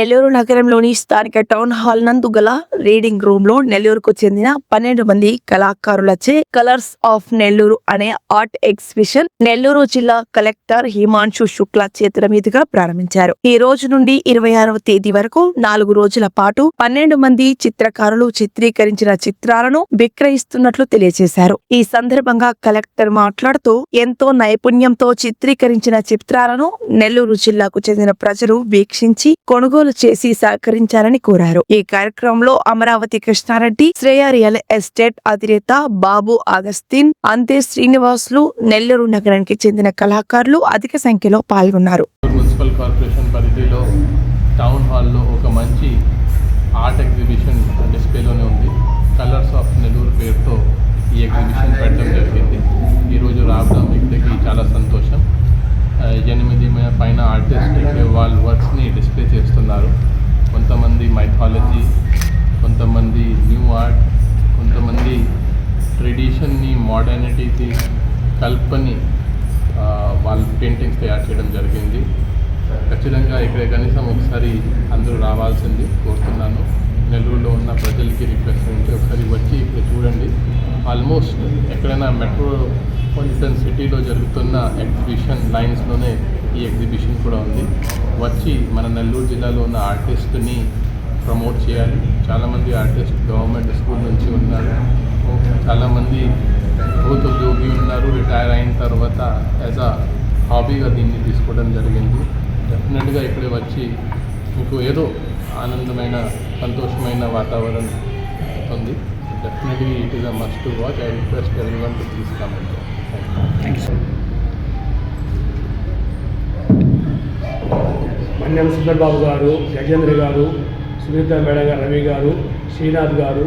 నెల్లూరు నగరంలోని స్థానిక town hall నందు గల రీడింగ్ రూమ్ లో నెల్లూరుకు చెందిన 12 మంది కళాకారులచే కలర్స్ ఆఫ్ నెల్లూరు అనే ఆర్ట్ ఎగ్జిబిషన్ నెల్లూరు జిల్లా కలెక్టర్ హిమాంశు శుక్లా చేతుల మీదుగా ప్రారంభించారు. ఈ రోజు నుండి 26వ తేదీ వరకు 4 రోజుల పాటు 12 మంది చిత్రకారులు చిత్రీకరించిన చిత్రాలను విక్రయిస్తున్నట్లు తెలియజేశారు. ఈ సందర్భంగా కలెక్టర్ మాట్లాడుతూ ఎంతో నైపుణ్యంతో చిత్రీకరించిన చిత్రాలను నెల్లూరు జిల్లాకు చెందిన ప్రజలు వీక్షించి కొనుగోలు చేసి సహకరించాలని కోరారు. ఈ కార్యక్రమంలో అమరావతి కృష్ణారెడ్డి, శ్రేయ రియల్ ఎస్టేట్ అధినేత బాబు అగస్తిన్, అంతే శ్రీనివాసులు, నెల్లూరు నగరానికి చెందిన కళాకారులు అధిక సంఖ్యలో పాల్గొన్నారు. మున్సిపల్ కార్పొరేషన్ పరిధిలో టౌన్ హాల్లో ఒక మంచి ఆర్ట్ ఎగ్జిబిషన్ డిస్ప్లేలోనే ఉంది. కలర్స్ ఆఫ్ నెల్లూరు పేరుతో ఈ ఎగ్జిబిషన్ పెట్టడం జరిగింది. ఈరోజు రావడం ఇక్కడికి చాలా సంతోషం. 8 పైన ఆర్టిస్ట్ వాళ్ళ వర్క్స్ని డిస్ప్లే చేస్తున్నారు. కొంతమంది మైథాలజీ, కొంతమంది న్యూ ఆర్ట్, కొంతమంది ట్రెడిషన్ని మోడర్నిటీకి కల్పని వాళ్ళ పెయింటింగ్స్ తయారు చేయడం జరిగింది. ఖచ్చితంగా ఇక్కడ కనీసం ఒకసారి అందరూ రావాల్సింది కోరుతున్నాను. నెల్లూరులో ఉన్న ప్రజలకి రిక్వెస్ట్ ఉంటే ఒకసారి వచ్చి ఇక్కడ చూడండి. ఆల్మోస్ట్ ఎక్కడైనా మెట్రోపాలిటన్ సిటీలో జరుగుతున్న ఎగ్జిబిషన్ లైన్స్లోనే ఈ ఎగ్జిబిషన్ కూడా ఉంది. వచ్చి మన నెల్లూరు జిల్లాలో ఉన్న ఆర్టిస్ట్ని ప్రమోట్ చేయాలి. చాలామంది ఆర్టిస్ట్ గవర్నమెంట్ స్కూల్ నుంచి ఉన్నారు, చాలామంది ప్రభుత్వ ఉద్యోగి ఉన్నారు. రిటైర్ అయిన తర్వాత యాజ్ అ హాబీగా దీన్ని తీసుకోవడం జరిగింది. డెఫినెట్గా ఇక్కడ వచ్చి మీకు ఏదో ఆనందమైన సంతోషమైన వాతావరణం ఉంది. Definitely it is a must to watch. I request everyone to please come. Manyam Sundarbabu garu, Gajendra గారు, సునీత మేడం గారు, రవి గారు, శ్రీనాథ్ గారు,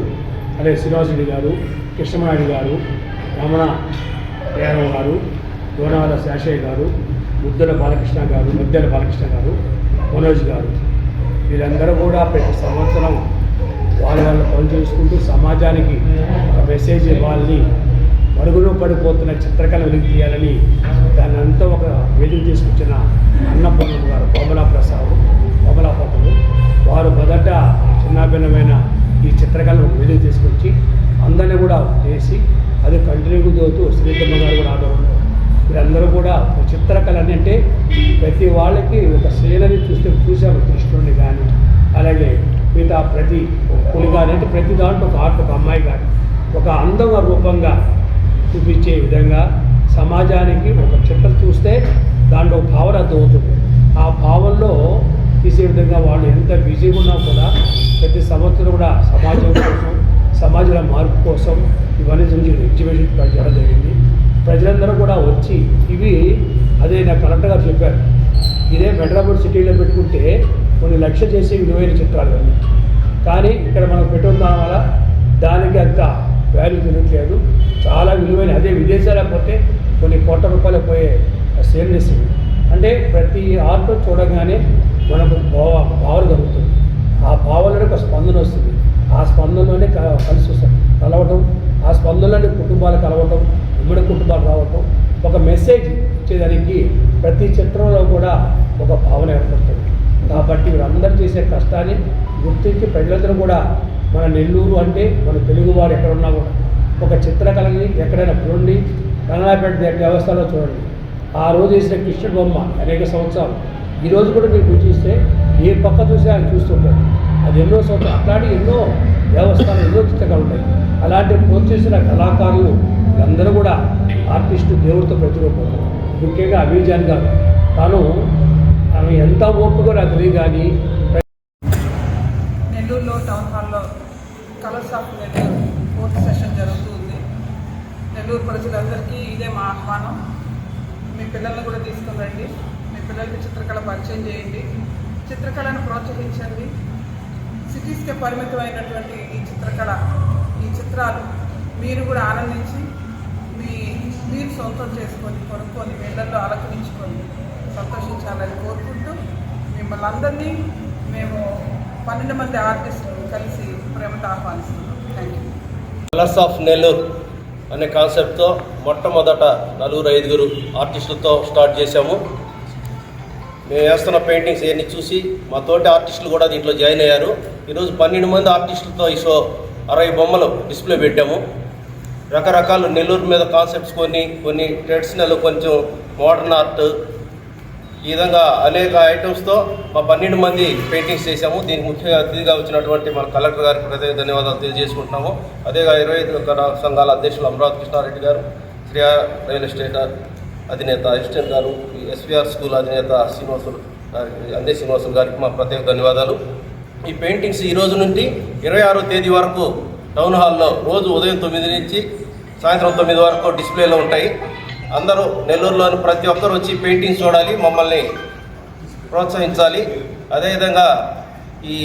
అలాగే శ్రీనివాసుడి గారు, కృష్ణనాయుడు గారు, రమణ యాదవ్ గారు, దోనాల శాషయ్య గారు, ముద్దల బాలకృష్ణ గారు, మనోజ్ గారు, వీరందరూ కూడా ప్రతి సంవత్సరం వాళ్ళ పని చేసుకుంటూ సమాజానికి ఒక మెసేజ్ ఇవ్వాలని, మరుగులో పడిపోతున్న చిత్రకళ వెలికి తీయాలని దాన్ని అంతా ఒక వేదిక తీసుకొచ్చిన అన్నపూర్ణమ్మ గారు, కోమలాపతులు వారు మొదట చిన్నాభిన్నమైన ఈ చిత్రకళను ఒక వేదిక తీసుకొచ్చి అందరినీ కూడా చేసి అది కంటిన్యూ అవుతూ శ్రీకమ్మ గారు కూడా ఆదరణ. వీరందరూ కూడా చిత్రకళ అంటే ప్రతి వాళ్ళకి ఒక సీనరీ చూసాము, కృష్ణుడిని కానీ అలాగే మిగతా ప్రతి పులి కానీ, అంటే ప్రతి దాంట్లో ఒక ఆర్ట్, ఒక అమ్మాయి కానీ ఒక అందంగా రూపంగా చూపించే విధంగా సమాజానికి ఒక చిత్రం చూస్తే దాంట్లో భావన అర్థమవుతుంది. ఆ భావనలో తీసే విధంగా వాళ్ళు ఎంత బిజీగా ఉన్నా కూడా ప్రతి సంవత్సరం కూడా సమాజం కోసం, సమాజంలో మార్పు కోసం ఇవన్నీ ఎగ్జిబిషన్ చేయడం జరిగింది. ప్రజలందరూ కూడా వచ్చి ఇవి అదే నా కలెక్టర్ గారు చెప్పారు, ఇదే మెట్రోపాలిటన్ సిటీలో పెట్టుకుంటే కొన్ని లక్షలు చేసే విలువైన చిత్రాలు అన్నీ, కానీ ఇక్కడ మనం పెట్టుకోవడం వల్ల దానికి అంత వాల్యూ తినట్లేదు. చాలా విలువైన, అదే విదేశాలకు పోతే కొన్ని కోట్ల రూపాయలు పోయే సేల్నెస్. అంటే ప్రతి ఆర్ట్ చూడగానే మనకు భావన కలుగుతుంది. ఆ భావనలోనే ఒక స్పందన వస్తుంది. ఆ స్పందనలోనే కలిసి కలవటం, ఆ స్పందనలోనే కుటుంబాలు కలవటం, ఉమ్మడి కుటుంబాలు రావటం, ఒక మెసేజ్ ఇచ్చేదానికి ప్రతి చిత్రంలో కూడా ఒక భావన ఏర్పడుతుంది. కాబట్టి వీరందరూ చేసే కష్టాన్ని గుర్తించి ప్రజలందరూ కూడా మన నెల్లూరు అంటే మన తెలుగువారు ఎక్కడున్నా కూడా ఒక చిత్రకళని ఎక్కడైనా చూడండి. రంగనాయపేట వ్యవస్థలో చూడండి, ఆ రోజు వేసిన కృష్ణుడి బొమ్మ అనేక సంవత్సరాలు, ఈరోజు కూడా మీరు చూస్తే ఏ పక్క చూసి ఆయన చూస్తుంటారు. అది ఎన్నో సంవత్సరాలు, అట్లాంటి ఎన్నో వ్యవస్థలు, ఎన్నో చిత్రకళలు ఉంటాయి. అలాంటి ప్రోత్సహించిన కళాకారులు అందరూ కూడా ఆర్టిస్టు దేవుడితో ప్రతిరూపం. ముఖ్యంగా అభిజాన్ గారు, తాను ఆమె ఎంత ఓపుగా నాకు తెలియదు కానీ నెల్లూరులో టౌన్ హాల్లో colours of Nellore 4th session జరుగుతుంది. నెల్లూరు ప్రజలందరికీ ఇదే మా ఆహ్వానం. మీ పిల్లల్ని కూడా తీసుకుని రండి, మీ పిల్లలకి చిత్రకళ పరిచయం చేయండి, చిత్రకళను ప్రోత్సహించండి. సిటీస్కే పరిమితమైనటువంటి ఈ చిత్రకళ, ఈ చిత్రాలు మీరు కూడా ఆనందించి మీరు సొంతం చేసుకొని కొనుక్కొని ఇళ్లలో అలంకరించుకొని సంతోషించాలని కోరుకుంటూ మిమ్మల్ని అందరినీ మేము 12 మంది ఆర్టిస్టులు కలిసి ప్రేమతో ఆహ్వానిస్తున్నాం. Thank you. Colours of Nellore అనే కాన్సెప్ట్తో మొట్టమొదట 4-5 ఆర్టిస్టులతో స్టార్ట్ చేశాము. మేము వేస్తున్న పెయింటింగ్స్ ఇవన్నీ చూసి మా తోటి ఆర్టిస్టులు కూడా దీంట్లో జాయిన్ అయ్యారు. ఈరోజు 12 మంది ఆర్టిస్టులతో ఈ షో 60 బొమ్మలు డిస్ప్లే పెట్టాము. రకరకాల నెల్లూరు మీద కాన్సెప్ట్స్ కొన్ని ట్రెడిషనల్, కొంచెం మోడర్న్ ఆర్ట్, ఈ విధంగా అనేక ఐటమ్స్తో మా 12 మంది పెయింటింగ్స్ చేశాము. దీనికి ముఖ్య అతిథిగా వచ్చినటువంటి మన కలెక్టర్ గారికి ప్రత్యేక ధన్యవాదాలు తెలియజేసుకుంటున్నాము. అదేగా 25 సంఘాల అధ్యక్షులు అమరావతి కృష్ణారెడ్డి గారు, శ్రీయా రియల్ ఎస్టేట్ అధినేత అసిస్టెంట్ గారు, ఎస్విఆర్ స్కూల్ అధినేత శ్రీనివాసులు గారికి మా ప్రత్యేక ధన్యవాదాలు. ఈ పెయింటింగ్స్ ఈ రోజు నుండి 26వ తేదీ వరకు టౌన్ హాల్లో రోజు ఉదయం 9 నుంచి సాయంత్రం 9 వరకు డిస్ప్లేలో ఉంటాయి. అందరూ నెల్లూరులోని ప్రతి ఒక్కరు వచ్చి పెయింటింగ్స్ చూడాలి, మమ్మల్ని ప్రోత్సహించాలి. అదేవిధంగా ఈ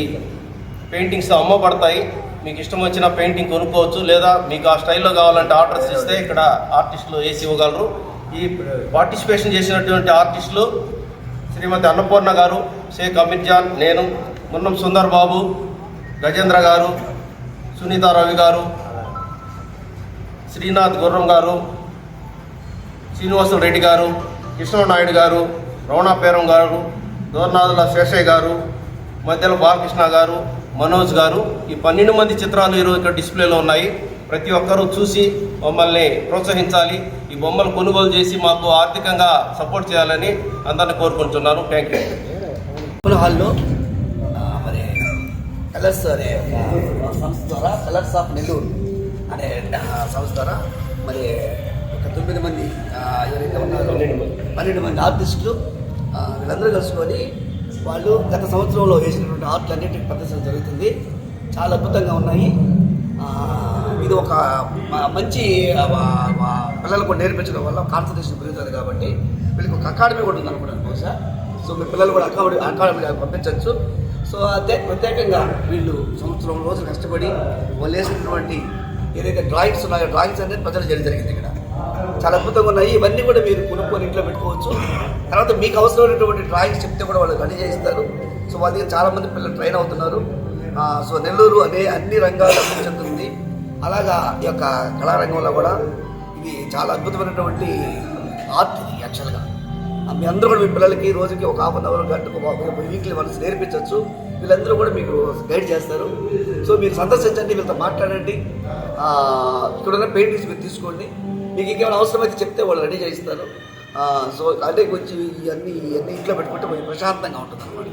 పెయింటింగ్స్ అమ్మబడతాయి. మీకు ఇష్టం వచ్చిన పెయింటింగ్ కొనుక్కోవచ్చు, లేదా మీకు ఆ స్టైల్లో కావాలంటే ఆర్డర్స్ ఇస్తే ఇక్కడ ఆర్టిస్టులు వేసి ఇవ్వగలరు. ఈ పార్టిసిపేషన్ చేసినటువంటి ఆర్టిస్టులు శ్రీమతి అన్నపూర్ణ గారు, షేక్ అమిత్ జాన్, నేను, మున్నం సుందర్ బాబు, గజేంద్ర గారు, సునీత రవి గారు, శ్రీనాథ్ గుర్రం గారు, శ్రీనివాసులు రెడ్డి గారు, కృష్ణనాయుడు గారు, రమణాపేరం గారు, దోర్నాథుల శేషయ్య గారు, మధ్యలో బాలకృష్ణ గారు, మనోజ్ గారు, ఈ 12 మంది చిత్రాలు ఈరోజు ఇక్కడ డిస్ప్లేలో ఉన్నాయి. ప్రతి ఒక్కరూ చూసి మమ్మల్ని ప్రోత్సహించాలి. ఈ బొమ్మలు కొనుగోలు చేసి మాకు ఆర్థికంగా సపోర్ట్ చేయాలని అందరినీ కోరుకుంటున్నాను. Thank you. హాల్లో మరి కలర్స్ అనే సంస్థ ద్వారా, కలర్స్ ఆఫ్ నెల్లూరు అనే సంస్థ ద్వారా మరి ఒక 9 మంది ఎవరైతే ఉన్నారో 12 మంది ఆర్టిస్టులు వీళ్ళందరూ కలుసుకొని వాళ్ళు గత సంవత్సరంలో వేసినటువంటి ఆర్ట్లు అన్నింటికి ప్రదర్శన జరుగుతుంది. చాలా అద్భుతంగా ఉన్నాయి. ఇది ఒక మంచి పిల్లలకు నేర్పించడం వల్ల కాన్సన్ట్రేషన్ పెరుగుతుంది. కాబట్టి వీళ్ళకి ఒక అకాడమీ కూడా ఉంది అనుకుంటాను బహుశా. సో మీ పిల్లలు కూడా అకాడమీ పంపించవచ్చు. సో అదే ప్రత్యేకంగా వీళ్ళు సంవత్సరం రోజులు కష్టపడి వాళ్ళు వేసినటువంటి ఏదైతే డ్రాయింగ్స్ ఉన్నాయో డ్రాయింగ్స్ అనేది ప్రజలు చేయడం జరిగింది. ఇక్కడ చాలా అద్భుతంగా ఉన్నాయి. ఇవన్నీ కూడా మీరు కొనుక్కొని ఇంట్లో పెట్టుకోవచ్చు. తర్వాత మీకు అవసరమైనటువంటి డ్రాయింగ్స్ చెప్తే కూడా వాళ్ళు రెడీ చేయిస్తారు. సో వాళ్ళ దగ్గర చాలామంది పిల్లలు ట్రైన్ అవుతున్నారు. సో నెల్లూరు అన్ని రంగాలు అభివృద్ధి చెందుతుంది. అలాగా ఈ యొక్క కళారంగంలో కూడా ఇది చాలా అద్భుతమైనటువంటి ఆర్ట్. ఇది యాక్చువల్గా మీ అందరూ కూడా మీ పిల్లలకి రోజుకి ఒక ½ అవర్ గంటకు వీక్లీ వన్స్ నేర్పించవచ్చు. వీళ్ళందరూ కూడా మీకు గైడ్ చేస్తారు. సో మీరు సందర్శించండి, వీళ్ళతో మాట్లాడండి. ఇక్కడున్న పెయింటింగ్స్ మీరు తీసుకోండి. మీకు ఇంకేమైనా అవసరమైతే చెప్తే వాళ్ళు రెడీ చేయిస్తారు. సో అంటే కొంచెం ఇవన్నీ ఇంట్లో పెట్టుకుంటే కొంచెం ప్రశాంతంగా ఉంటుంది అన్నమాట.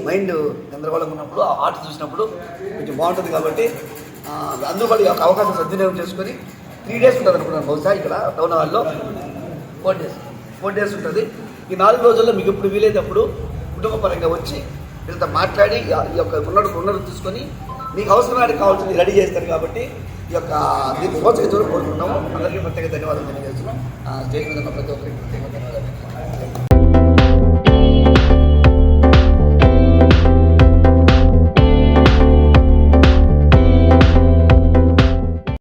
మైండ్ గందరగోళంగా ఉన్నప్పుడు ఆ ఆర్ట్ చూసినప్పుడు కొంచెం బాగుంటుంది. కాబట్టి అందరూ కూడా ఒక అవకాశం సద్వినియోగం చేసుకొని 3 days ఉంటుంది అనుకున్నాను బహుశా. ఇక్కడ టౌన్ హాల్లో 4 days ఉంటుంది. ఈ 4 రోజుల్లో మీకు ఎప్పుడు వీలైనప్పుడు కుటుంబ పరంగా వచ్చి వీళ్ళతో మాట్లాడి ఈ యొక్క ఉన్నది తీసుకొని మీకు అవసరమైన కావాల్సింది రెడీ చేస్తారు. కాబట్టి ఈ యొక్క దీన్ని ప్రోత్సహించడం కోరుకుంటున్నాము. అందరికీ ప్రత్యేక ధన్యవాదాలు తెలియజేస్తున్నాం. స్టేజ్ మీద ప్రతి ఒక్కరికి ప్రత్యేక ధన్యవాదాలు.